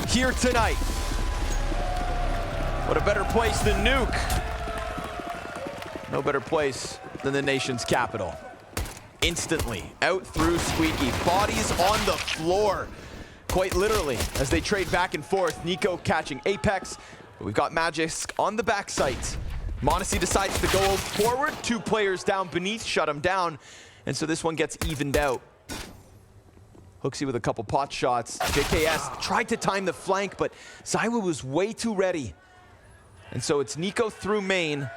here tonight. What a better place than Nuke. No better place than the nation's capital. Instantly out through Squeaky. Bodies on the floor, quite literally, as they trade back and forth. Nico catching Apex. We've got Magisk on the backside. m0NESY decides to go forward. 2 players down beneath, shut him down. And so this one gets evened out. HooXi with a couple pot shots. JKS tried to time the flank, but ZywOo was way too ready. And so it's Nico through main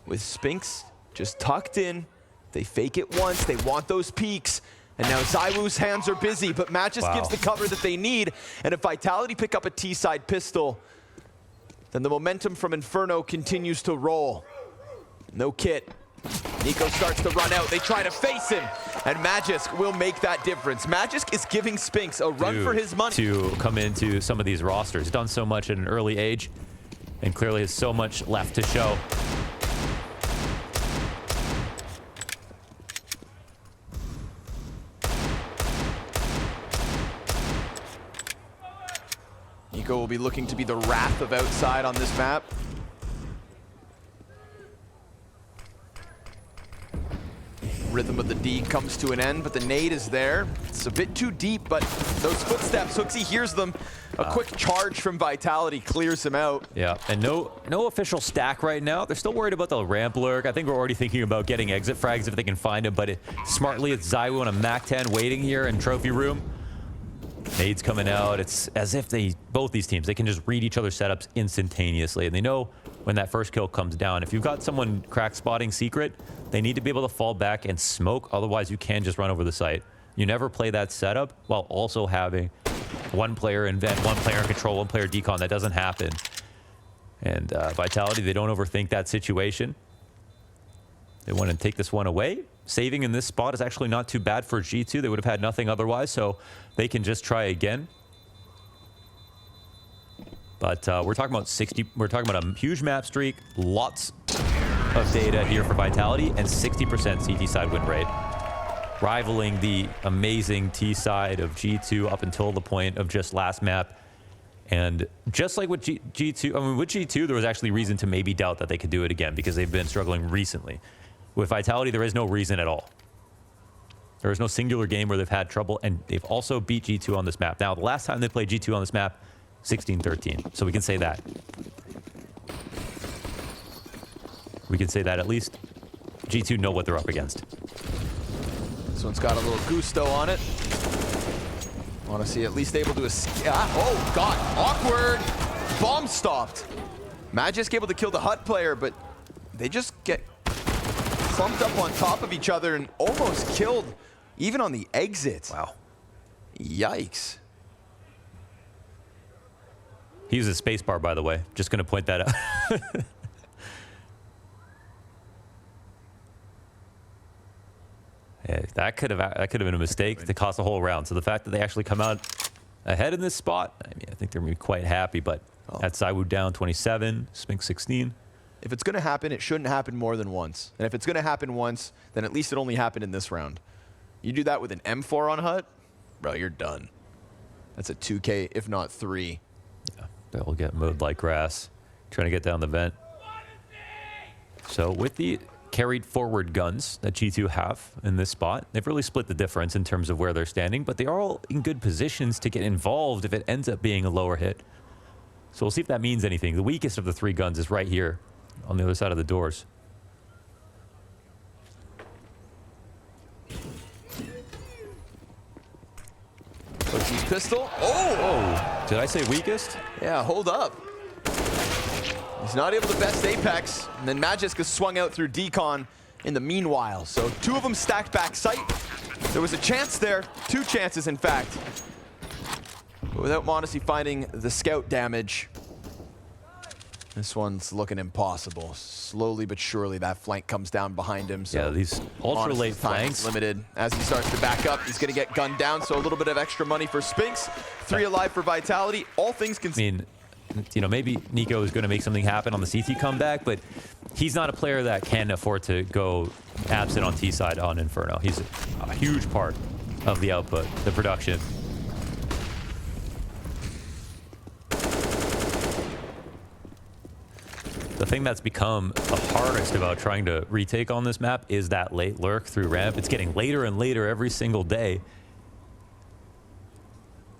with Spinx just tucked in. They fake it once, they want those peaks. And now ZywOo's hands are busy, but Magisk gives the cover that they need. And if Vitality pick up a T-side pistol, then the momentum from Inferno continues to roll. No kit. Nico starts to run out. They try to face him, and Magisk will make that difference. Magisk is giving Spinx a run for his money. To come into some of these rosters. Done so much at an early age, and clearly has so much left to show. Nico will be looking to be the wrath of outside on this map. Rhythm of the D comes to an end, but the nade is there. It's a bit too deep, but those footsteps, HooXi hears them. A quick charge from Vitality clears him out. Yeah, and no official stack right now. They're still worried about the ramp lurk. I think we're already thinking about getting exit frags if they can find him, but smartly it's ZywOo and a MAC-10 waiting here in trophy room. Nades coming out. It's as if both these teams, they can just read each other's setups instantaneously, and they know when that first kill comes down. If you've got someone crack spotting secret, they need to be able to fall back and smoke. Otherwise, you can just run over the site. You never play that setup while also having one player in vent, one player in control, one player decon. That doesn't happen. And Vitality, they don't overthink that situation. They want to take this one away. Saving in this spot is actually not too bad for G2. They would have had nothing otherwise, so they can just try again. But we're talking about 60. We're talking about a huge map streak, lots of data here for Vitality, and 60% CT side win rate, rivaling the amazing T side of G2 up until the point of just last map. And just like with G2, I mean, with G2, there was actually reason to maybe doubt that they could do it again because they've been struggling recently. With Vitality, there is no reason at all. There is no singular game where they've had trouble, and they've also beat G2 on this map. Now, the last time they played G2 on this map, 16-13. So we can say that. We can say that at least G2 know what they're up against. This one's got a little gusto on it. m0NESY at least able to escape. Oh, God. Awkward. Bomb stopped. Magisk able to kill the Hut player, but they just get clumped up on top of each other and almost killed even on the exit. Wow. Yikes. He uses spacebar, by the way. Just going to point that out. Yeah, that could have been a mistake to cost a whole round. So the fact that they actually come out ahead in this spot, I mean, I think they're going to be quite happy. But that's ZywOo down 27, Spinx 16. If it's going to happen, it shouldn't happen more than once. And if it's going to happen once, then at least it only happened in this round. You do that with an M4 on Hut, bro, you're done. That's a 2K, if not 3. Yeah, they'll get mowed like grass, trying to get down the vent. So with the carried forward guns that G2 have in this spot, they've really split the difference in terms of where they're standing, but they are all in good positions to get involved if it ends up being a lower hit. So we'll see if that means anything. The weakest of the 3 guns is right here on the other side of the doors. HooXi's pistol. Oh! Did I say weakest? Yeah, hold up. He's not able to best Apex, and then Magisk is swung out through Decon in the meanwhile. So 2 of them stacked back sight. There was a chance there, 2 chances in fact. But without m0NESY finding the scout damage, this one's looking impossible. Slowly but surely that flank comes down behind him. So yeah, these ultra late flanks. Limited. As he starts to back up, he's gonna get gunned down, so a little bit of extra money for Spinx. 3 alive for Vitality. All things considered. I mean, you know, maybe Nico is going to make something happen on the CT comeback, but he's not a player that can afford to go absent on T side on Inferno. He's a huge part of the output, the production. The thing that's become the hardest about trying to retake on this map is that late lurk through ramp. It's getting later and later every single day.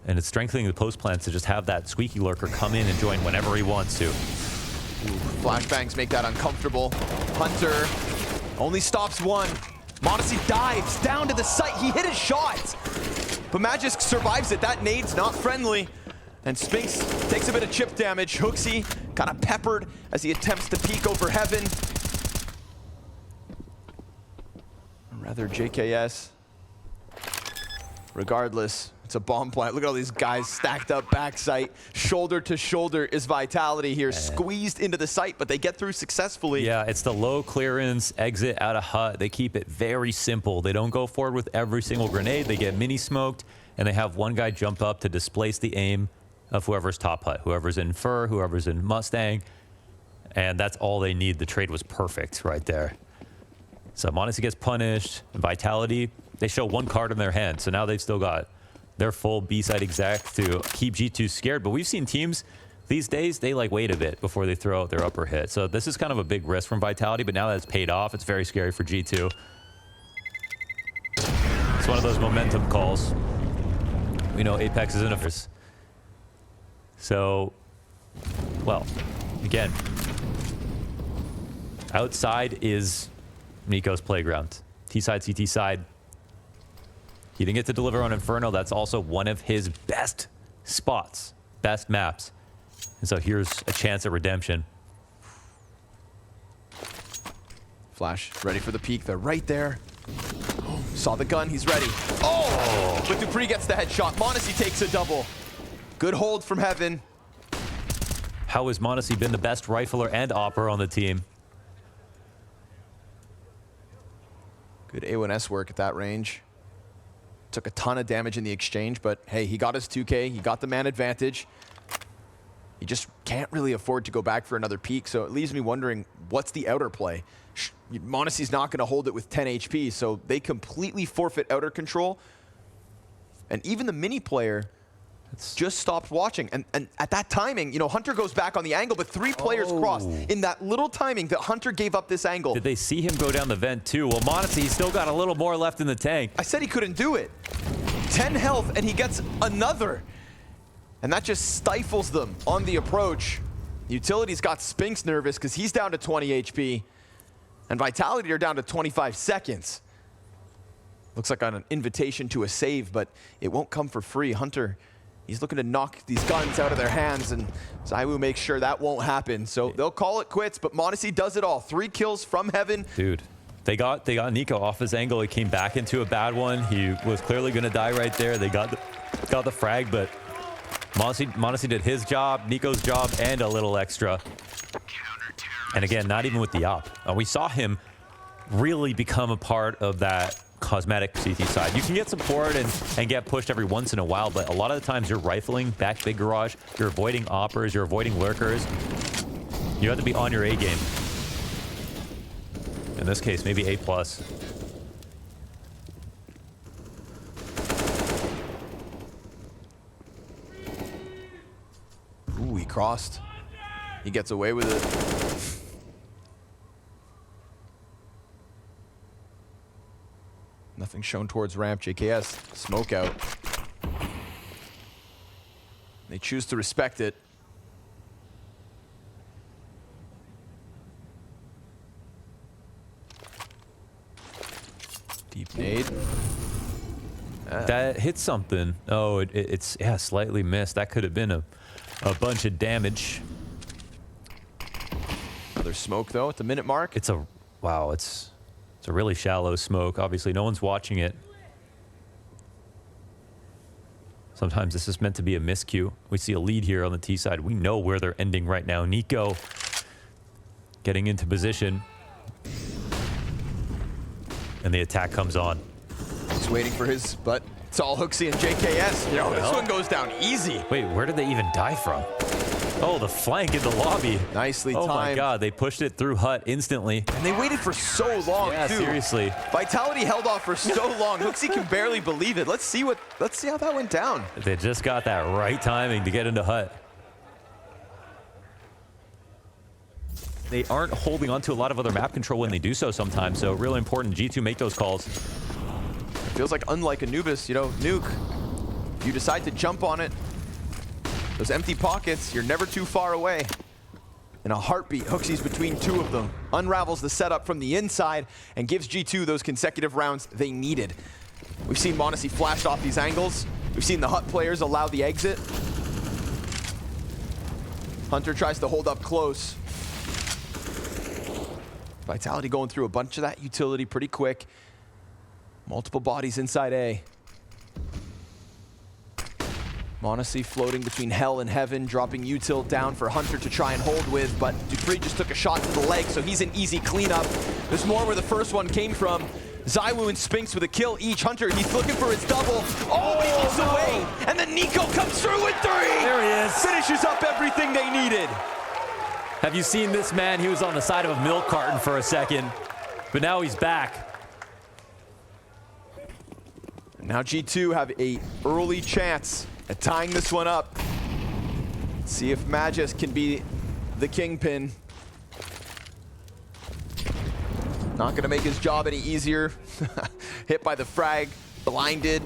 And it's strengthening the post plants to just have that squeaky lurker come in and join whenever he wants to. Ooh, flashbangs make that uncomfortable. Hunter only stops one. m0NESY dives down to the site. He hit his shot, but Magisk survives it. That nade's not friendly. And Spinx takes a bit of chip damage. HooXi kind of peppered as he attempts to peek over heaven. Or rather, JKS. Regardless, it's a bomb plant. Look at all these guys stacked up backside. Shoulder to shoulder is Vitality here. Squeezed into the site, but they get through successfully. Yeah, it's the low clearance exit out of hut. They keep it very simple. They don't go forward with every single grenade. They get mini smoked, and they have one guy jump up to displace the aim of whoever's top hut, whoever's in Fur, whoever's in Mustang, and that's all they need. The trade was perfect right there. So m0NESY gets punished. Vitality, they show one card in their hand, so now they've still got their full B-side exec to keep G2 scared. But we've seen teams these days, they like wait a bit before they throw out their upper hit. So this is kind of a big risk from Vitality, but now that it's paid off, it's very scary for G2. It's one of those momentum calls. We know Apex is in a first. So, well, again, outside is NiKo's playground. T-side, CT side. He didn't get to deliver on Inferno. That's also one of his best spots, best maps. And so here's a chance at redemption. Flash ready for the peek. They're right there. Saw the gun. He's ready. Oh! But dupreeh gets the headshot. m0NESY takes a double. Good hold from heaven. How has m0NESY been the best rifler and opper on the team? Good A1S work at that range. Took a ton of damage in the exchange, but hey, he got his 2K. He got the man advantage. He just can't really afford to go back for another peak, so it leaves me wondering, what's the outer play? m0NESY's not going to hold it with 10 HP, so they completely forfeit outer control. And even the mini player just stopped watching. And at that timing, you know, Hunter goes back on the angle, but three players crossed. In that little timing that Hunter gave up this angle. Did they see him go down the vent too? Well, m0NESY still got a little more left in the tank. I said he couldn't do it. 10 health, and he gets another. And that just stifles them on the approach. Utility's got Spinx nervous because he's down to 20 HP. And Vitality are down to 25 seconds. Looks like an invitation to a save, but it won't come for free. Hunter, he's looking to knock these guns out of their hands, and ZywOo makes sure that won't happen. So they'll call it quits, but m0NESY does it all. 3 kills from heaven. Dude, they got NiKo off his angle. He came back into a bad one. He was clearly going to die right there. They got the frag, but m0NESY did his job, NiKo's job, and a little extra. And again, not even with the op. We saw him really become a part of that cosmetic CT side. You can get support and get pushed every once in a while, but a lot of the times you're rifling back big garage, you're avoiding oppers, you're avoiding lurkers. You have to be on your A game. In this case, maybe A+. Ooh, he crossed. He gets away with it. Nothing shown towards ramp. JKS, smoke out. They choose to respect it. Deep nade. That hit something. Oh, it's yeah, slightly missed. That could have been a bunch of damage. Another smoke though at the minute mark. It's a really shallow smoke. Obviously, no one's watching it. Sometimes this is meant to be a miscue. We see a lead here on the T side. We know where they're ending right now. NiKo getting into position. And the attack comes on. He's waiting for his, but it's all HooXi and JKS. You know, this one goes down easy. Wait, where did they even die from? Oh, the flank in the lobby. Nicely timed. Oh my god, they pushed it through hut instantly. And they waited for so long, yeah, too. Seriously. Vitality held off for so long. HooXi can barely believe it. Let's see how that went down. They just got that right timing to get into hut. they aren't holding on to a lot of other map control when they do so sometimes. So really important G2 make those calls. Feels like unlike Anubis, you know, Nuke, you decide to jump on it. Those empty pockets, you're never too far away. In a heartbeat, HooXi's between two of them, unravels the setup from the inside, and gives G2 those consecutive rounds they needed. We've seen m0NESY flashed off these angles. We've seen the Hut players allow the exit. Hunter tries to hold up close. Vitality going through a bunch of that utility pretty quick. Multiple bodies inside A. m0NESY floating between hell and heaven, dropping util down for Hunter to try and hold with, but dupreeh just took a shot to the leg, so he's an easy cleanup. There's more where the first one came from. ZywOo and Spinx with a kill each. Hunter, he's looking for his double. Oh, but he looks away, and then Nico comes through with 3! There he is. Finishes up everything they needed. Have you seen this man? He was on the side of a milk carton for a second, but now he's back. Now G2 have an early chance at tying this one up. See if Magisk can be the kingpin. Not going to make his job any easier. Hit by the frag, blinded.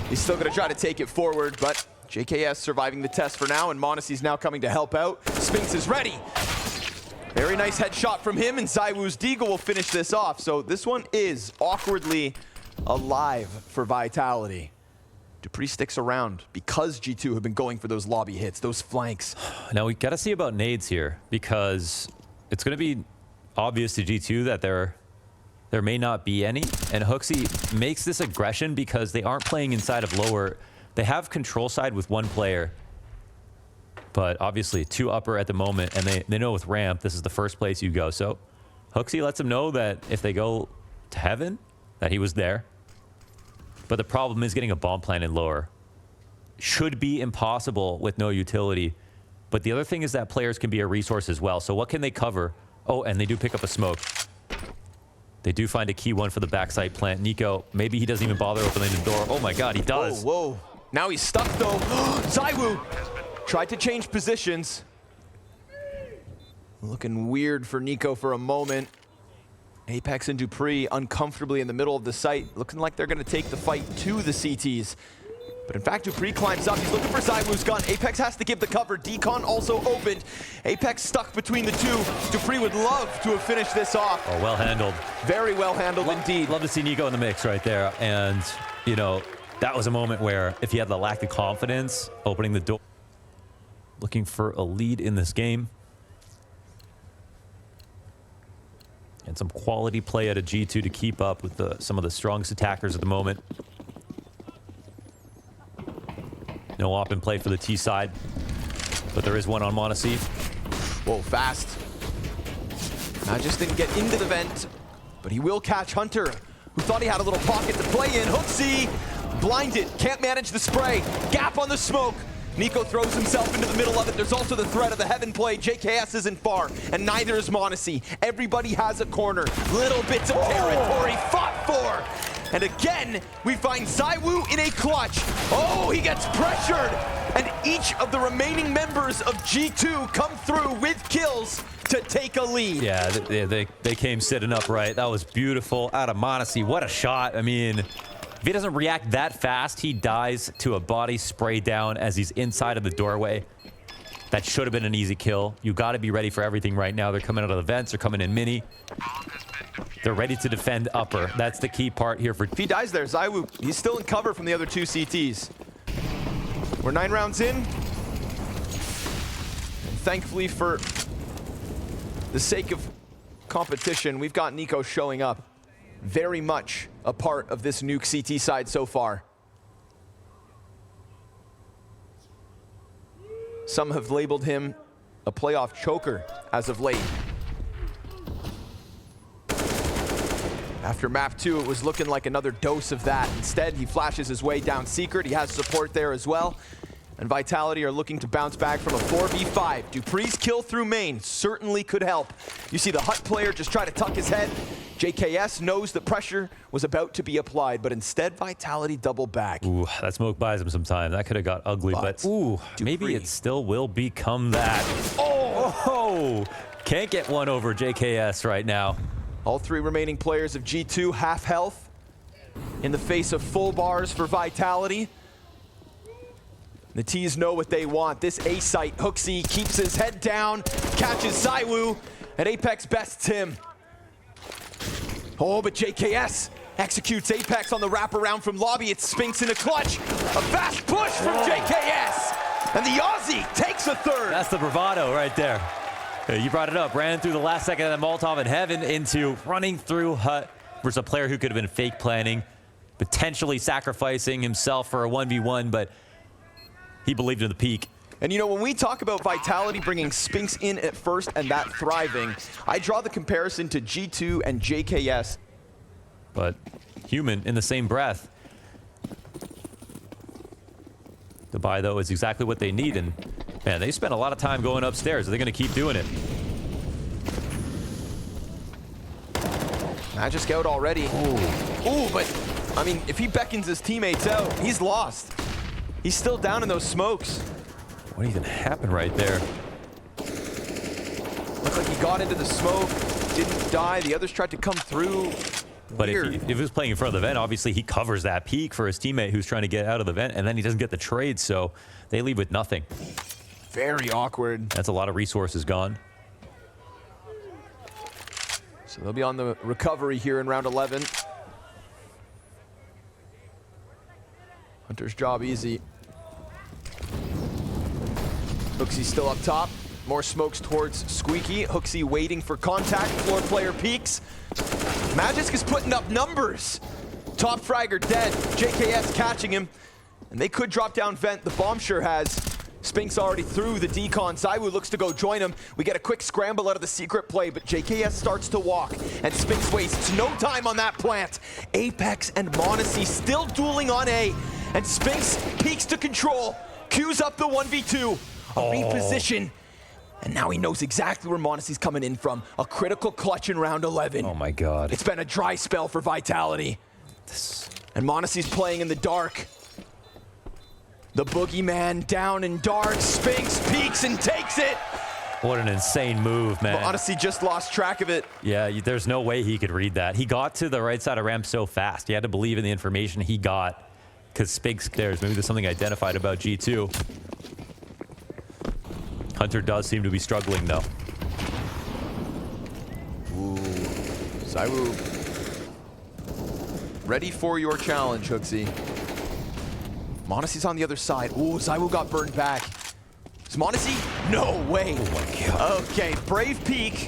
He's still going to try to take it forward, but JKS surviving the test for now, and m0NESY's now coming to help out. Spinx is ready. Very nice headshot from him, and ZywOo's Deagle will finish this off. So this one is awkwardly alive for Vitality. dupreeh sticks around because G2 have been going for those lobby hits, those flanks. Now we got to see about nades here, because it's going to be obvious to G2 that there may not be any, and HooXi makes this aggression because they aren't playing inside of lower. They have control side with one player, but obviously 2 upper at the moment, and they know with ramp this is the first place you go. So HooXi lets them know that if they go to heaven, that he was there. But the problem is getting a bomb planted lower. Should be impossible with no utility. But the other thing is that players can be a resource as well. So what can they cover? Oh, and they do pick up a smoke. They do find a key one for the backside plant. Nico, maybe he doesn't even bother opening the door. Oh my god, he does. Whoa, whoa. Now he's stuck though. ZywOo tried to change positions. Looking weird for Nico for a moment. Apex and dupreeh uncomfortably in the middle of the site, looking like they're going to take the fight to the CTs. But in fact, dupreeh climbs up. He's looking for ZywOo's gun. Apex has to give the cover. Decon also opened. Apex stuck between the two. dupreeh would love to have finished this off. Oh, well handled. Very well handled indeed. Love to see Nico in the mix right there. And, you know, that was a moment where if he had the lack of confidence, opening the door, looking for a lead in this game. And some quality play at a G2 to keep up with some of the strongest attackers at the moment. No op in play for the T side, but there is one on m0NESY. Whoa, fast. Just didn't get into the vent, but he will catch Hunter, who thought he had a little pocket to play in. HooXi, blinded, can't manage the spray. Gap on the smoke. Nico throws himself into the middle of it. There's also the threat of the heaven play. JKS isn't far, and neither is m0NESY. Everybody has a corner. Little bits of territory fought for. And again, we find ZywOo in a clutch. Oh, he gets pressured. And each of the remaining members of G2 come through with kills to take a lead. Yeah, they came sitting up right. That was beautiful out of m0NESY. What a shot. I mean, if he doesn't react that fast, he dies to a body spray down as he's inside of the doorway. That should have been an easy kill. You got to be ready for everything right now. They're coming out of the vents. They're coming in mini. They're ready to defend upper. That's the key part here for... If he dies there, ZywOo, he's still in cover from the other 2 CTs. We're 9 rounds in. And thankfully, for the sake of competition, we've got Nico showing up. Very much a part of this Nuke CT side so far. Some have labeled him a playoff choker as of late. After map 2, it was looking like another dose of that. Instead, he flashes his way down Secret. He has support there as well. And Vitality are looking to bounce back from a 4v5. dupreeh's kill through main certainly could help. You see the Hut player just try to tuck his head. JKS knows the pressure was about to be applied, but instead Vitality double back. Ooh, that smoke buys him some time. That could have got ugly, but ooh, maybe it still will become that. Oh, Oh, can't get one over JKS right now. All three remaining players of G2 half health in the face of full bars for Vitality. The T's know what they want. This A site, HooXi keeps his head down, catches ZywOo, and Apex bests him. Oh, but JKS executes Apex on the wraparound from lobby. It's Spinx in a clutch. A fast push from JKS, and the Aussie takes a third. That's the bravado right there. You brought it up. Ran through the last second of the Molotov in heaven into running through Hut versus a player who could have been fake planning, potentially sacrificing himself for a 1v1, but he believed in the peak. And you know, when we talk about Vitality bringing Spinx in at first and that thriving, I draw the comparison to G2 and JKS. But human in the same breath. Dubai, though, is exactly what they need, and man, they spent a lot of time going upstairs. Are they going to keep doing it? Magisk out already. Ooh, but I mean, if he beckons his teammates out, he's lost. He's still down in those smokes. What even happened right there? Looks like he got into the smoke, didn't die. The others tried to come through. But Weird. if he was playing in front of the vent, obviously he covers that peak for his teammate who's trying to get out of the vent, and then he doesn't get the trade, so they leave with nothing. Very awkward. That's a lot of resources gone. So they'll be on the recovery here in round 11. Hunter's job easy. HooXi still up top. More smokes towards Squeaky. HooXi waiting for contact. Floor player peeks. Magisk is putting up numbers. Top fragger dead. JKS catching him. And they could drop down vent. The bomb sure has. Spinx already through the decon. ZywOo looks to go join him. We get a quick scramble out of the secret play, but JKS starts to walk, and Spinx wastes no time on that plant. Apex and m0NESY still dueling on A, and Spinx peeks to control, queues up the 1v2, a reposition, and now he knows exactly where m0NESY's coming in from. A critical clutch in round 11. Oh my God. It's been a dry spell for Vitality. And m0NESY's playing in the dark. The boogeyman down in dark. Spinx peeks and takes it. What an insane move, man. m0NESY just lost track of it. Yeah, there's no way he could read that. He got to the right side of ramp so fast. He had to believe in the information he got because Spinx cares. Maybe there's something identified about G2. Hunter does seem to be struggling, though. Ooh. ZywOo. Ready for your challenge, HooXi. m0NESY's on the other side. Ooh, ZywOo got burned back. Is m0NESY? No way. Oh my God. Okay, brave peek.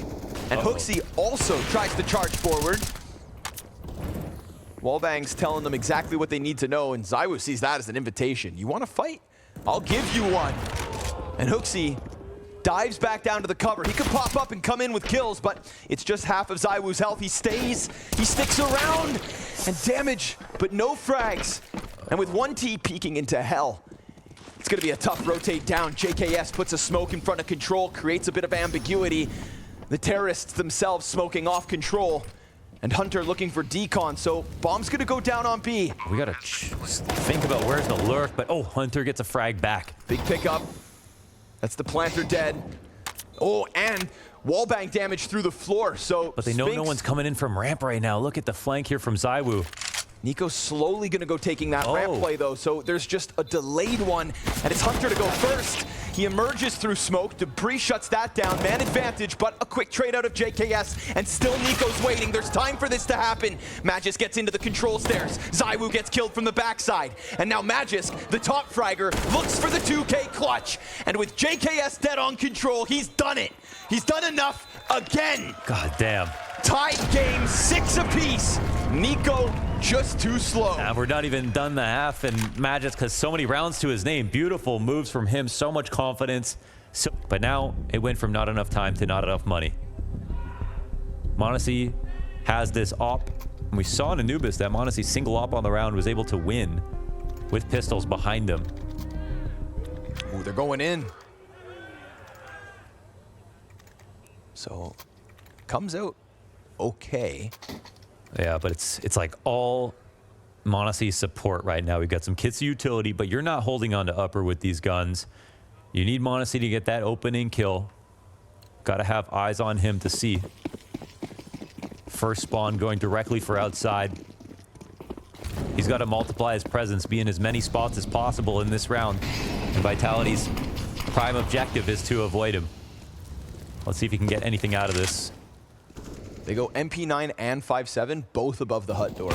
And HooXi also tries to charge forward. Wallbang's telling them exactly what they need to know, and ZywOo sees that as an invitation. You want to fight? I'll give you one. And HooXi dives back down to the cover. He could pop up and come in with kills, but it's just half of ZywOo's health. He stays, he sticks around, and damage, but no frags. And with 1T peeking into hell, it's gonna be a tough rotate down. JKS puts a smoke in front of control, creates a bit of ambiguity. The terrorists themselves smoking off control. And Hunter looking for decon, so bomb's gonna go down on B. We gotta think about where's the lurk, but oh, Hunter gets a frag back. Big pickup. That's the planter dead. Oh, and wallbang damage through the floor, so But they know Spinx, no one's coming in from ramp right now. Look at the flank here from ZywOo. Nico's slowly gonna go taking that ramp Oh. play though, so there's just a delayed one, and it's Hunter to go first. He emerges through smoke, Debris shuts that down, man advantage, but a quick trade out of JKS, and still Nico's waiting. There's time for this to happen. Magisk gets into the control stairs. ZywOo gets killed from the backside, and now Magisk, the top fragger, looks for the 2K clutch, and with JKS dead on control, he's done it. He's done enough again. God damn. Tied game, 6 apiece. Nico just too slow. We're not even done the half, and Magisk has so many rounds to his name. Beautiful moves from him, so much confidence. But now it went from not enough time to not enough money. m0NESY has this op, and we saw in Anubis that m0NESY single op on the round was able to win with pistols behind him. Ooh, they're going in. So, comes out okay. Yeah, but it's like all m0NESY support right now. We've got some kits of utility, but you're not holding on to upper with these guns. You need m0NESY to get that opening kill. Got to have eyes on him to see. First spawn going directly for outside. He's got to multiply his presence, be in as many spots as possible in this round. And Vitality's prime objective is to avoid him. Let's see if he can get anything out of this. They go MP9 and 5.7, both above the hut door.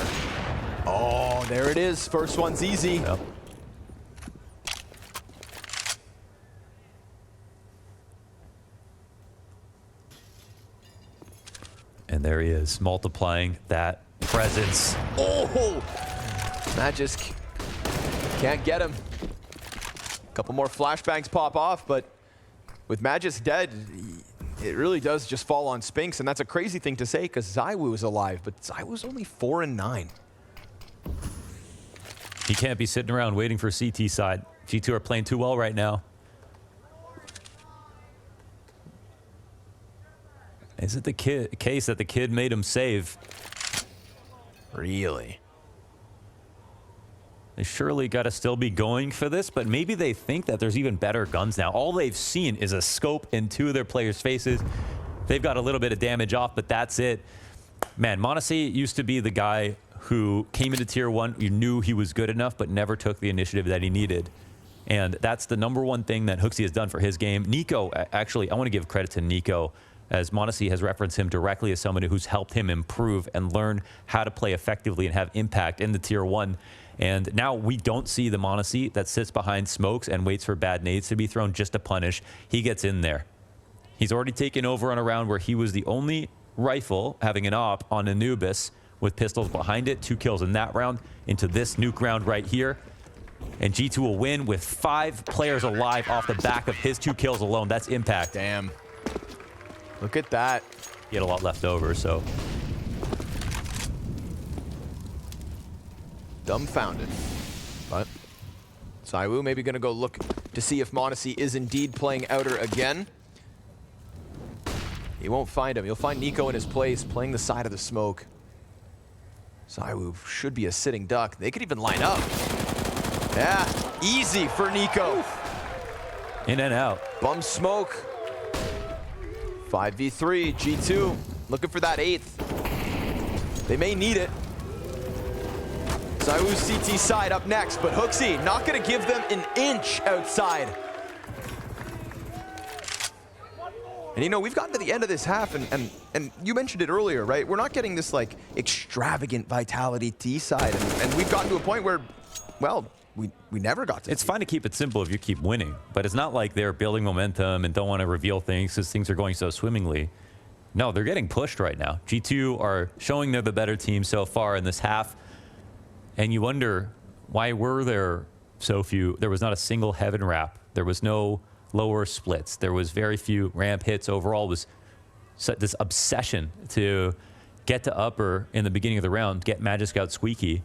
Oh, there it is. First one's easy. Yep. And there he is, multiplying that presence. Oh! Magisk can't get him. A couple more flashbangs pop off, but with Magisk dead, it really does just fall on Spinks, and that's a crazy thing to say because ZywOo is alive, but ZywOo's only 4 and 9. He can't be sitting around waiting for CT side. G2 are playing too well right now. Is it the case that the kid made him save? Really? They surely got to still be going for this, but maybe they think that there's even better guns now. All they've seen is a scope in 2 of their players' faces. They've got a little bit of damage off, but that's it. Man, m0NESY used to be the guy who came into Tier 1. You knew he was good enough, but never took the initiative that he needed. And that's the #1 thing that HooXi has done for his game. Nico, actually, I want to give credit to Nico, as m0NESY has referenced him directly as somebody who's helped him improve and learn how to play effectively and have impact in the Tier 1. And now we don't see the m0NESY that sits behind smokes and waits for bad nades to be thrown just to punish. He gets in there. He's already taken over on a round where he was the only rifle having an op on Anubis with pistols behind it. 2 kills in that round into this nuke round right here. And G2 will win with 5 players alive off the back of his 2 kills alone. That's impact. Damn. Look at that. He had a lot left over, so. Dumbfounded. But ZywOo maybe going to go look to see if m0NESY is indeed playing outer again. He won't find him. He'll find Nico in his place, playing the side of the smoke. ZywOo should be a sitting duck. They could even line up. Yeah, easy for Nico. In and out. Bum smoke. 5v3, G2 looking for that 8th. They may need it. ZywOo's CT side up next, but HooXi not gonna give them an inch outside. And you know, we've gotten to the end of this half, and you mentioned it earlier, right? We're not getting this like extravagant Vitality T side, and we've gotten to a point where, well, we never got to. It's fine to keep it simple if you keep winning, but it's not like they're building momentum and don't want to reveal things because things are going so swimmingly. No, they're getting pushed right now. G2 are showing they're the better team so far in this half, and you wonder why were there so few? There was not a single heaven wrap. There was no lower splits. There was very few ramp hits. Overall, was this obsession to get to upper in the beginning of the round, get Magisk out squeaky.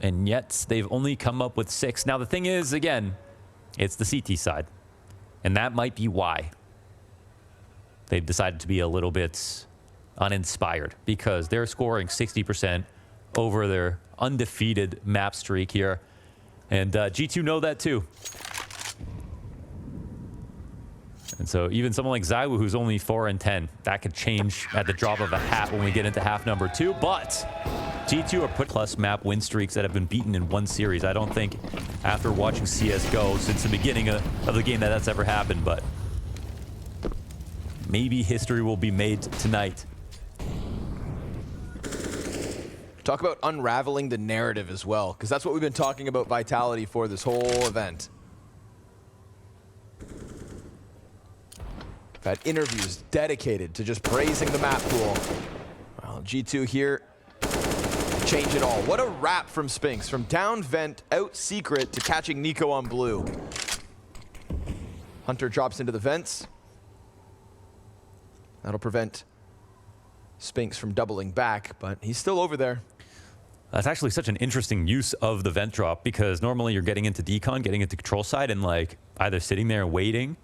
And yet they've only come up with 6. Now the thing is, again, it's the CT side. And that might be why they've decided to be a little bit uninspired, because they're scoring 60% over their undefeated map streak here. And G2 know that too. And so even someone like ZywOo, who's only 4 and 10, that could change at the drop of a hat when we get into half number 2. But G2 are put plus map win streaks that have been beaten in one series. I don't think after watching CSGO since the beginning of the game that's ever happened, but maybe history will be made tonight. Talk about unraveling the narrative as well, because that's what we've been talking about Vitality for this whole event. I've had interviews dedicated to just praising the map pool. Well, G2 here, change it all. What a wrap from Spinks, from down vent, out secret, to catching Nico on blue. Hunter drops into the vents. That'll prevent Spinks from doubling back, but he's still over there. That's actually such an interesting use of the vent drop, because normally you're getting into decon, getting into control side, and like either sitting there and waiting,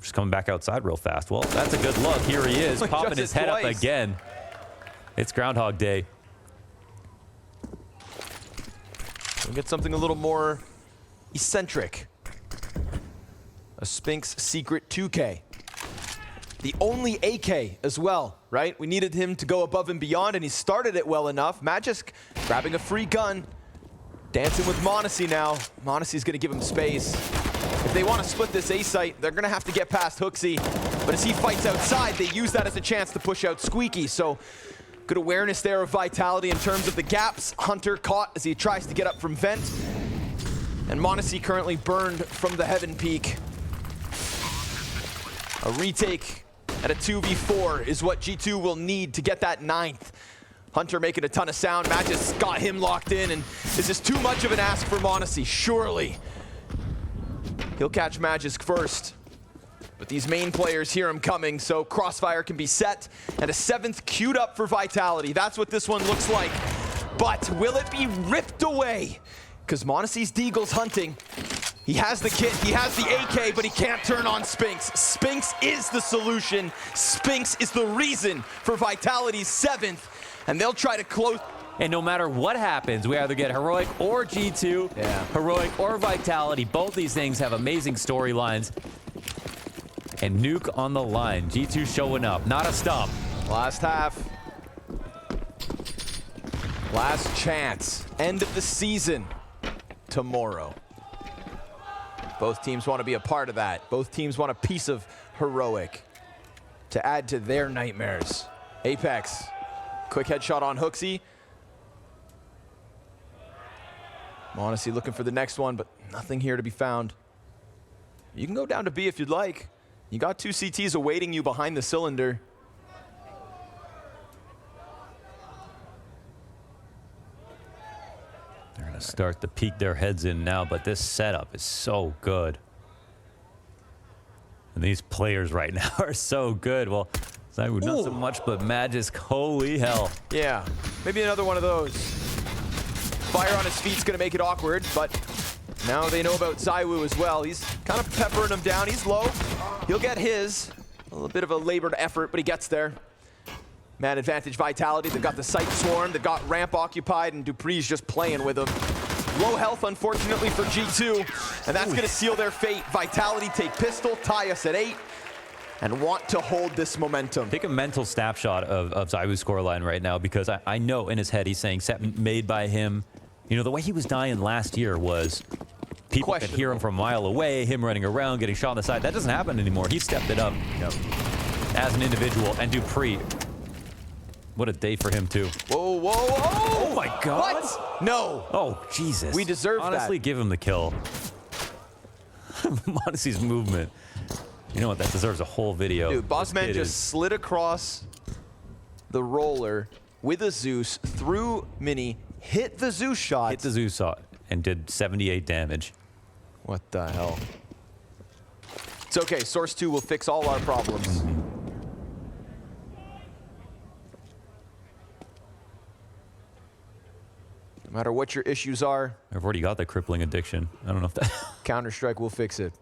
just coming back outside real fast. Well, that's a good look. Here he is, popping his head up again. It's Groundhog Day. We'll get something a little more eccentric. A Spinks secret 2K. The only AK as well, right? We needed him to go above and beyond, and he started it well enough. Magisk grabbing a free gun. Dancing with m0NESY now. m0NESY's gonna give him space. If they want to split this A site, they're gonna have to get past HooXi. But as he fights outside, they use that as a chance to push out Squeaky. So good awareness there of Vitality in terms of the gaps. Hunter caught as he tries to get up from vent. And m0NESY currently burned from the Heaven Peak. A retake at a 2v4 is what G2 will need to get that 9th. Hunter making a ton of sound. Magisk got him locked in, and this is too much of an ask for m0NESY, surely. He'll catch Magisk first, but these main players hear him coming, so Crossfire can be set, and a 7th queued up for Vitality. That's what this one looks like. But will it be ripped away? Because m0NESY's Deagle's hunting. He has the kit, he has the AK, but he can't turn on Spinks. Spinks is the solution. Spinks is the reason for Vitality's 7th, and they'll try to close. And no matter what happens, we either get Heroic or G2, Heroic or Vitality. Both these things have amazing storylines. And Nuke on the line. G2 showing up, not a stop. Last half. Last chance. End of the season tomorrow. Both teams want to be a part of that. Both teams want a piece of Heroic to add to their nightmares. Apex, quick headshot on HooXi. m0NESY looking for the next one, but nothing here to be found. You can go down to B if you'd like. You got 2 CTs awaiting you behind the cylinder. They're going to start to peek their heads in now, but this setup is so good. And these players right now are so good. Well, ZywOo not so much, but Magisk, holy hell. Yeah, maybe another one of those. Fire on his feet's gonna make it awkward, but now they know about ZywOo as well. He's kind of peppering him down. He's low. He'll get his. A little bit of a labored effort, but he gets there. Man advantage Vitality. They've got the site swarmed. They've got ramp occupied, and dupreeh's just playing with them. Low health, unfortunately, for G2, and that's gonna seal their fate. Vitality take pistol, tie us at 8, and want to hold this momentum. Take a mental snapshot of ZywOo's scoreline right now, because I know in his head he's saying set made by him. You know, the way he was dying last year was people could hear him from a mile away, him running around, getting shot on the side. That doesn't happen anymore. He stepped it up as an individual. And dupreeh, what a day for him, too. Whoa, whoa, whoa! Oh, my God. What? No. Oh, Jesus. We deserve that. Honestly, give him the kill. m0NESY's movement. You know what? That deserves a whole video. Dude, Bossman just slid across the roller with a Zeus through Mini, hit the Zeus shot. Hit the Zeus shot and did 78 damage. What the hell? It's okay. Source 2 will fix all our problems. No matter what your issues are, I've already got that crippling addiction. I don't know if that... Counter-Strike will fix it.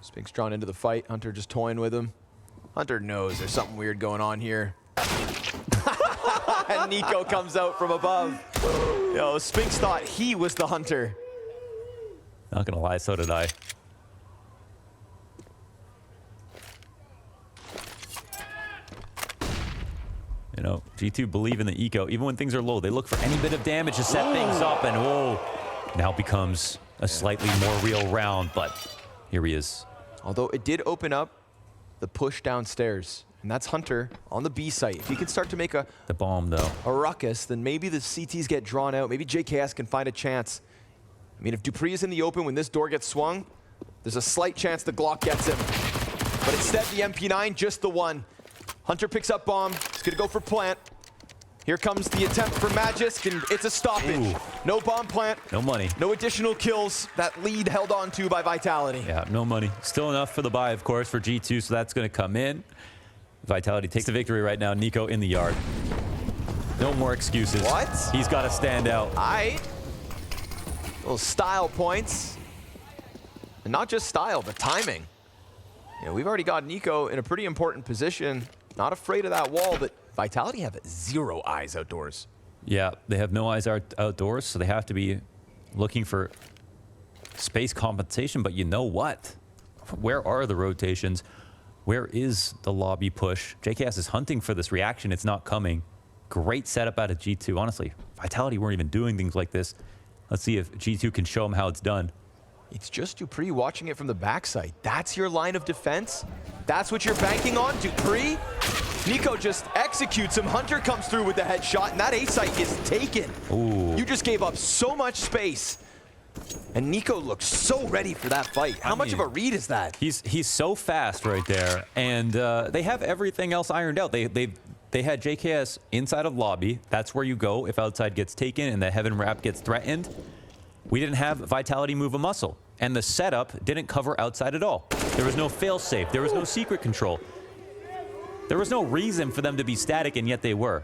Spinks drawn into the fight. Hunter just toying with him. Hunter knows there's something weird going on here. And NiKo comes out from above. Yo, Spinks thought he was the hunter. Not gonna lie, so did I. You know, G2 believe in the eco. Even when things are low, they look for any bit of damage to set things up, and whoa, now becomes a slightly more real round, but here he is. Although it did open up the push downstairs, and that's Hunter on the B site. If he can start to make a bomb, though, a ruckus, then maybe the CTs get drawn out. Maybe JKS can find a chance. I mean, if dupreeh is in the open when this door gets swung, there's a slight chance the Glock gets him. But instead, the MP9, just the one. Hunter picks up bomb. He's gonna go for plant. Here comes the attempt for Magisk, and it's a stoppage. Ooh. No bomb plant. No money. No additional kills. That lead held on to by Vitality. Yeah, no money. Still enough for the buy, of course, for G2, so that's going to come in. Vitality takes the victory right now. NiKo in the yard. No more excuses. What? He's got to stand out. Little style points. And not just style, but timing. You know, we've already got NiKo in a pretty important position. Not afraid of that wall, but Vitality have 0 eyes outdoors. Yeah, they have no eyes outdoors, so they have to be looking for space compensation, but you know what? Where are the rotations? Where is the lobby push? JKS is hunting for this reaction. It's not coming. Great setup out of G2. Honestly, Vitality weren't even doing things like this. Let's see if G2 can show them how it's done. It's just Dupree watching it from the backside. That's your line of defense? That's what you're banking on, Dupree? Nico just executes him. Hunter comes through with the headshot, and that A site is taken. Ooh. You just gave up so much space. And Nico looks so ready for that fight. How much of a read is that? He's so fast right there, and they have everything else ironed out. They had JKS inside of lobby. That's where you go if outside gets taken and the Heaven Wrap gets threatened. We didn't have Vitality move a muscle, and the setup didn't cover outside at all. There was no fail-safe. There was no secret control. There was no reason for them to be static, and yet they were.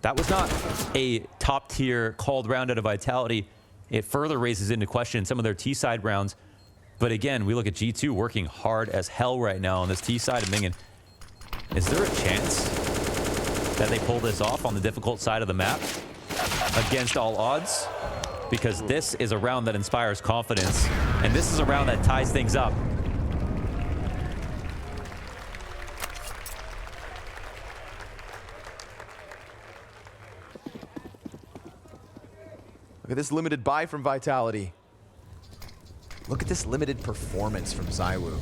That was not a top-tier called round out of Vitality. It further raises into question some of their T-side rounds. But again, we look at G2 working hard as hell right now on this T-side and thinking, is there a chance that they pull this off on the difficult side of the map against all odds? Because this is a round that inspires confidence, and this is a round that ties things up. Look at this limited buy from Vitality. Look at this limited performance from ZywOo.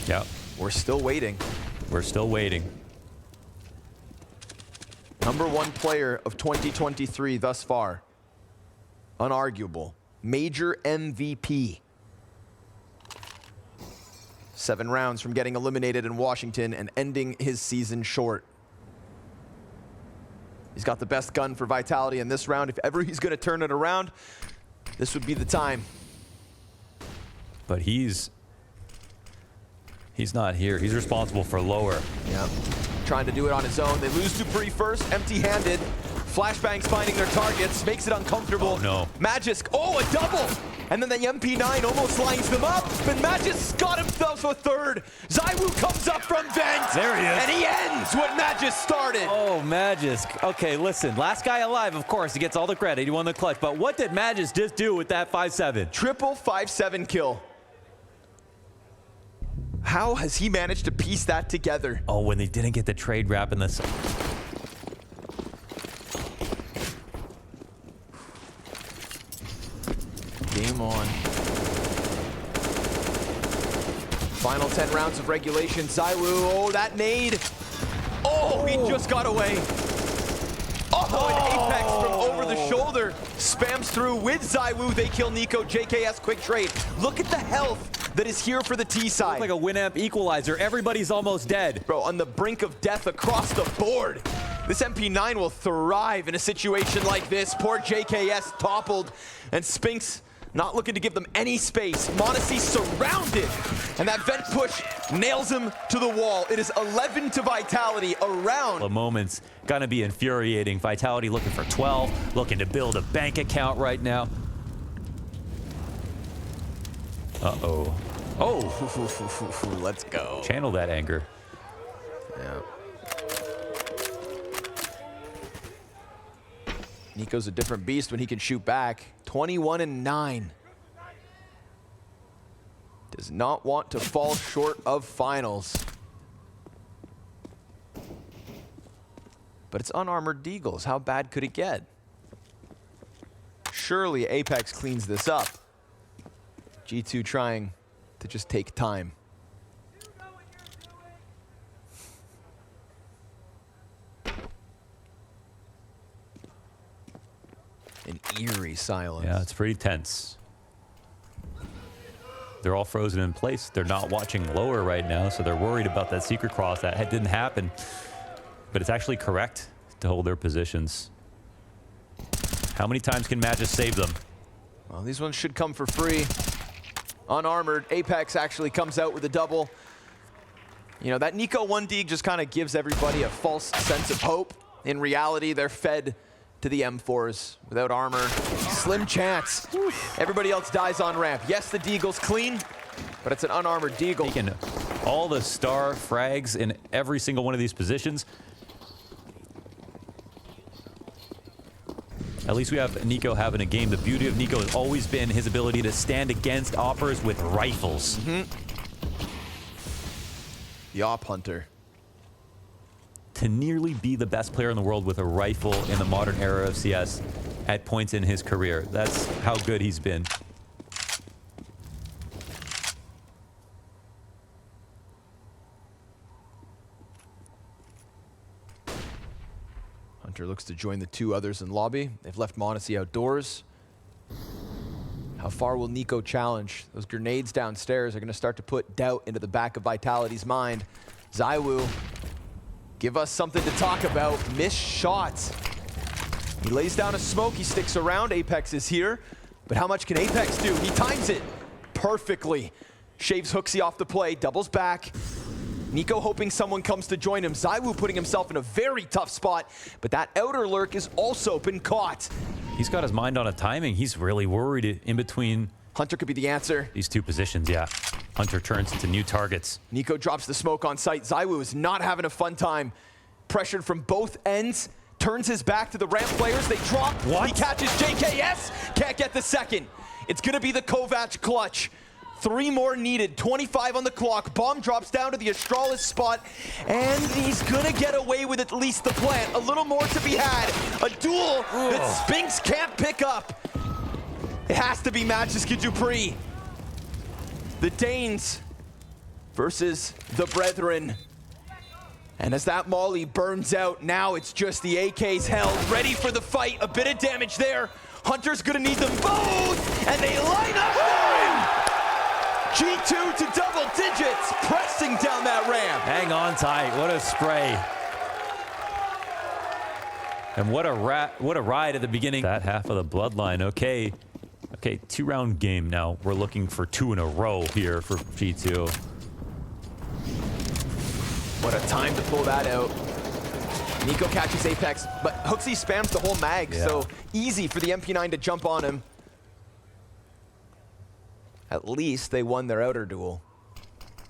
Yeah, We're still waiting. we're still waiting. #1 player of 2023 thus far. Unarguable. Major MVP. 7 rounds from getting eliminated in Washington and ending his season short. He's got the best gun for Vitality in this round. If ever he's going to turn it around, this would be the time. But he's not here. He's responsible for lower. Yeah. Trying to do it on his own. They lose Dupree first, empty-handed. Flashbangs finding their targets, makes it uncomfortable. Oh, no. Magisk, oh, a double! And then the MP9 almost lines them up, but Magisk got himself a third. ZywOo comes up from vent. There he is. And he ends what Magisk started. Oh, Magisk. Okay, listen. Last guy alive, of course. He gets all the credit. He won the clutch. But what did Magisk just do with that 5-7? Triple 5-7 kill. How has he managed to piece that together? Oh, when they didn't get the trade wrap in this. Game on. Final 10 rounds of regulation. ZywOo, oh, that nade. Oh, he just got away. Oh, an Apex from over the shoulder. Spams through with ZywOo. They kill Nico. JKS quick trade. Look at the health that is here for the T side. Like a Winamp equalizer. Everybody's almost dead. Bro, on the brink of death across the board. This MP9 will thrive in a situation like this. Poor JKS toppled, and Spinks not looking to give them any space. m0NESY surrounded, and that vent push nails him to the wall. It is 11 to Vitality around. The moment's gonna be infuriating. Vitality looking for 12, looking to build a bank account right now. Uh-oh. Oh, Let's go. channel that anger. Yeah. Nico's a different beast when he can shoot back. 21-9. Does not want to fall short of finals. But it's unarmored Deagles. How bad could it get? Surely Apex cleans this up. G2 trying to just take time. An eerie silence. Yeah, it's pretty tense. They're all frozen in place. They're not watching lower right now, so they're worried about that secret cross. That didn't happen. But it's actually correct to hold their positions. How many times can Magisk save them? Well, these ones should come for free. Unarmored. Apex actually comes out with a double. You know, that Nico 1D just kind of gives everybody a false sense of hope. In reality, they're fed to the M4s without armor. Slim chance. Everybody else dies on ramp. Yes, the Deagle's clean, but it's an unarmored Deagle. Taking all the star frags in every single one of these positions. At least we have NiKo having a game. The beauty of NiKo has always been his ability to stand against Oppers with rifles. The Op Hunter. To nearly be the best player in the world with a rifle in the modern era of CS at points in his career. That's how good he's been. Hunter looks to join the two others in lobby. They've left m0NESY outdoors. How far will NiKo challenge? Those grenades downstairs are going to start to put doubt into the back of Vitality's mind. ZywOo, give us something to talk about. Missed shots. He lays down a smoke. He sticks around. Apex is here. But how much can Apex do? He times it perfectly. Shaves HooXi off the play. Doubles back. NiKo hoping someone comes to join him. ZywOo putting himself in a very tough spot. But that outer lurk has also been caught. He's got his mind on a timing. He's really worried in between. Hunter could be the answer. These two positions, yeah. Hunter turns into new targets. NiKo drops the smoke on site. ZywOo is not having a fun time. Pressured from both ends. Turns his back to the ramp players. They drop. What? He catches JKS. Can't get the second. It's going to be the Kovac clutch. 3 more needed. 25 on the clock. Bomb drops down to the Astralis spot. And he's going to get away with at least the plant. A little more to be had. A duel that Spinx can't pick up. It has to be Magisk and dupreeh. The Danes versus the Brethren. And as that molly burns out, now it's just the AKs held, ready for the fight. A bit of damage there. Hunter's gonna need them both, and they line up for him! G2 to double digits, pressing down that ramp. Hang on tight, what a spray. And what a ride at the beginning. That half of the bloodline, okay. Okay, 2-round game now. We're looking for 2 in a row here for G2. What a time to pull that out. NiKo catches Apex, but HooXi spams the whole mag, so easy for the MP9 to jump on him. At least they won their outer duel.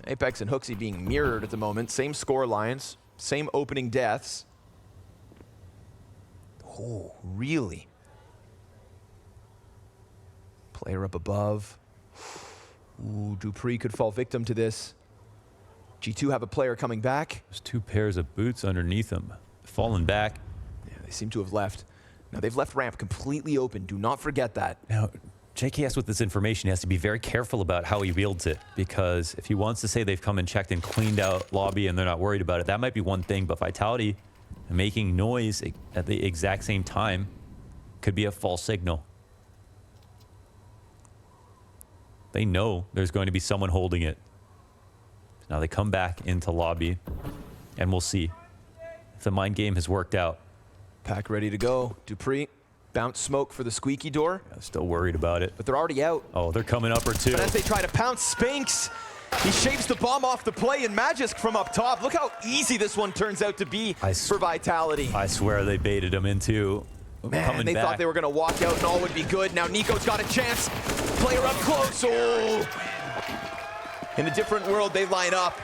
Apex and HooXi being mirrored at the moment. Same score lines, same opening deaths. Oh, really? Player up above. Ooh, dupreeh could fall victim to this. G2 have a player coming back. There's 2 pairs of boots underneath him. Falling back. Yeah, they seem to have left. Now they've left ramp completely open. Do not forget that. Now, JKS with this information has to be very careful about how he wields it, because if he wants to say they've come and checked and cleaned out lobby and they're not worried about it, that might be one thing, but Vitality making noise at the exact same time could be a false signal. They know there's going to be someone holding it. Now they come back into lobby, and we'll see if the mind game has worked out. Pack ready to go. dupreeh, bounce smoke for the squeaky door. I'm still worried about it. But they're already out. Oh, they're coming up or 2. But as they try to pounce Spinx, he shaves the bomb off the play, and Magisk from up top. Look how easy this one turns out to be for Vitality. I swear they baited him into Man, they thought they were going to walk out and all would be good. Now NiKo's got a chance. Player up close. Oh! In a different world, they line up.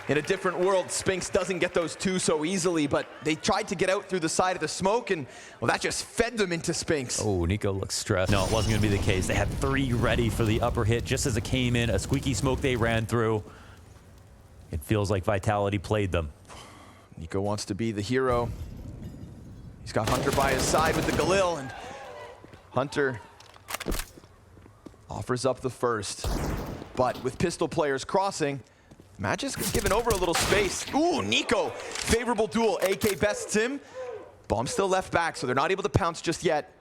In a different world, Spinx doesn't get those 2 so easily, but they tried to get out through the side of the smoke, and, well, that just fed them into Spinx. Oh, NiKo looks stressed. No, it wasn't going to be the case. They had 3 ready for the upper hit just as it came in. A squeaky smoke they ran through. It feels like Vitality played them. NiKo wants to be the hero. He's got Hunter by his side with the Galil, and Hunter offers up the first. But with pistol players crossing, Magisk is giving over a little space. Ooh, NiKo, favorable duel. AK bests him. Bomb still left back, so they're not able to pounce just yet.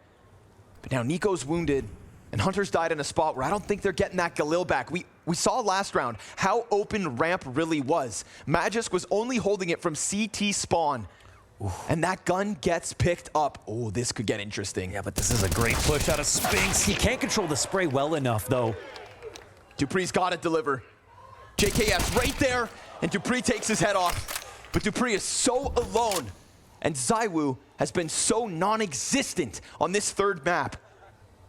But now NiKo's wounded, and Hunter's died in a spot where I don't think they're getting that Galil back. We saw last round how open ramp really was. Magisk was only holding it from CT spawn. And that gun gets picked up. Oh, this could get interesting. Yeah, but this is a great push out of Spinx. He can't control the spray well enough, though. dupreeh's got to deliver. JKS right there, and dupreeh takes his head off. But dupreeh is so alone, and ZywOo has been so non-existent on this 3rd map.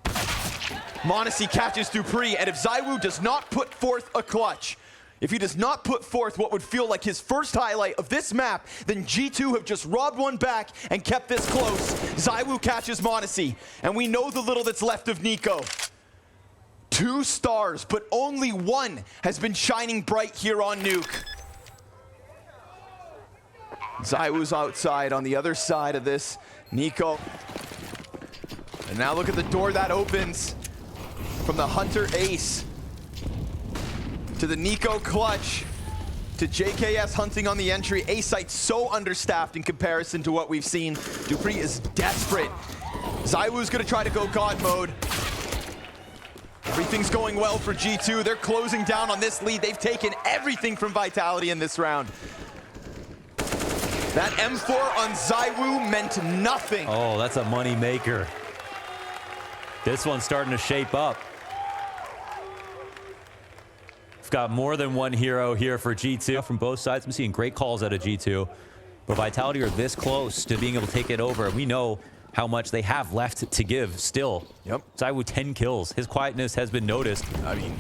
m0NESY catches dupreeh, and if ZywOo does not put forth a clutch, If he does not put forth what would feel like his first highlight of this map, then G2 have just robbed one back and kept this close. ZywOo catches m0NESY, and we know the little that's left of NiKo. 2 stars, but only one has been shining bright here on Nuke. ZywOo's outside on the other side of this. NiKo. And now look at the door that opens from the Hunter ace to the NiKo clutch to JKS hunting on the entry. A site so understaffed in comparison to what we've seen. dupreeh is desperate. ZywOo's gonna try to go God mode. Everything's going well for G2. They're closing down on this lead. They've taken everything from Vitality in this round. That M4 on ZywOo meant nothing. Oh, that's a money maker. This one's starting to shape up. We've got more than one hero here for G2 from both sides. I'm seeing great calls out of G2, but Vitality are this close to being able to take it over. We know how much they have left to give still. Yep. ZywOo 10 kills. His quietness has been noticed. I mean,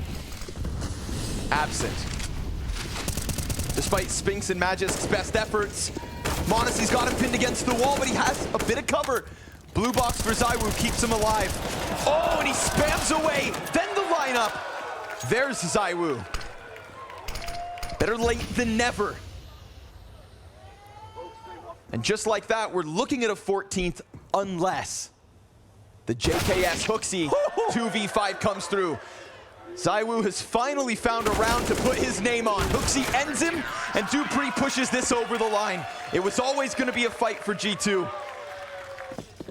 absent. Despite Spinks and Magisk's best efforts, m0NESY's got him pinned against the wall, but he has a bit of cover. Blue box for ZywOo keeps him alive. Oh, and he spams away. Then the lineup. There's ZywOo. Better late than never. And just like that, we're looking at a 14th unless the JKS HooXi 2v5 comes through. ZywOo has finally found a round to put his name on. HooXi ends him, and dupreeh pushes this over the line. It was always going to be a fight for G2.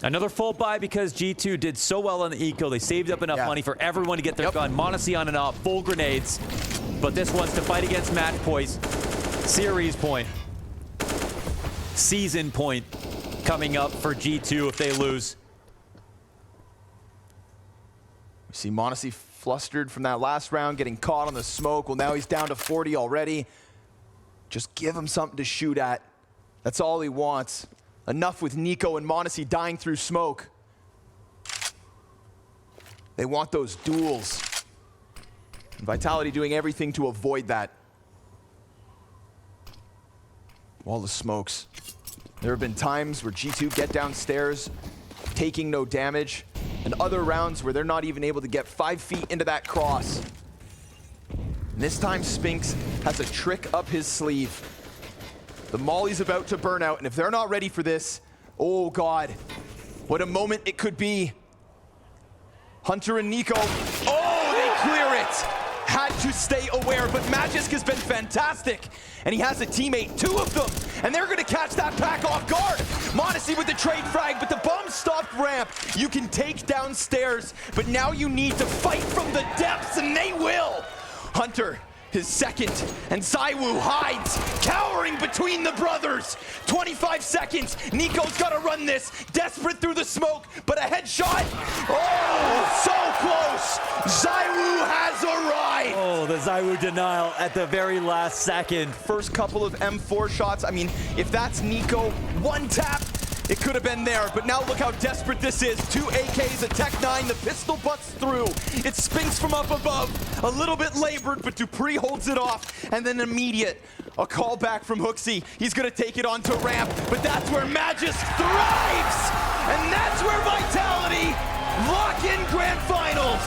Another full buy because G2 did so well on the eco. They saved up enough money for everyone to get their gun. m0NESY on and off, full grenades. But this one's to fight against match points. Series point. Season point coming up for G2 if they lose. We see m0NESY flustered from that last round, getting caught on the smoke. Well, now he's down to 40 already. Just give him something to shoot at. That's all he wants. Enough with NiKo and m0NESY dying through smoke. They want those duels. And Vitality doing everything to avoid that. All the smokes. There have been times where G2 get downstairs, taking no damage, and other rounds where they're not even able to get 5 feet into that cross. And this time Spinks has a trick up his sleeve. The Molly's about to burn out, and if they're not ready for this, oh God, what a moment it could be. Hunter and NiKo, oh, they clear it. Had to stay aware, but Magisk has been fantastic. And he has a teammate, 2 of them, and they're gonna catch that pack off guard. m0NESY with the trade frag, but the bomb stopped ramp. You can take downstairs, but now you need to fight from the depths, and they will. Hunter, his second, and ZywOo hides, cowering between the brothers. 25 seconds, NiKo's gotta run this, desperate through the smoke, but a headshot, oh, so close. ZywOo has arrived. Oh, the ZywOo denial at the very last second. First couple of M4 shots, I mean, if that's NiKo, one tap, it could have been there, but now look how desperate this is. 2 AKs, a Tech-9, the pistol butts through. It Spinks from up above, a little bit labored, but dupreeh holds it off, and then immediate. A call back from HooXi. He's gonna take it onto ramp, but that's where Magisk thrives! And that's where Vitality lock in grand finals.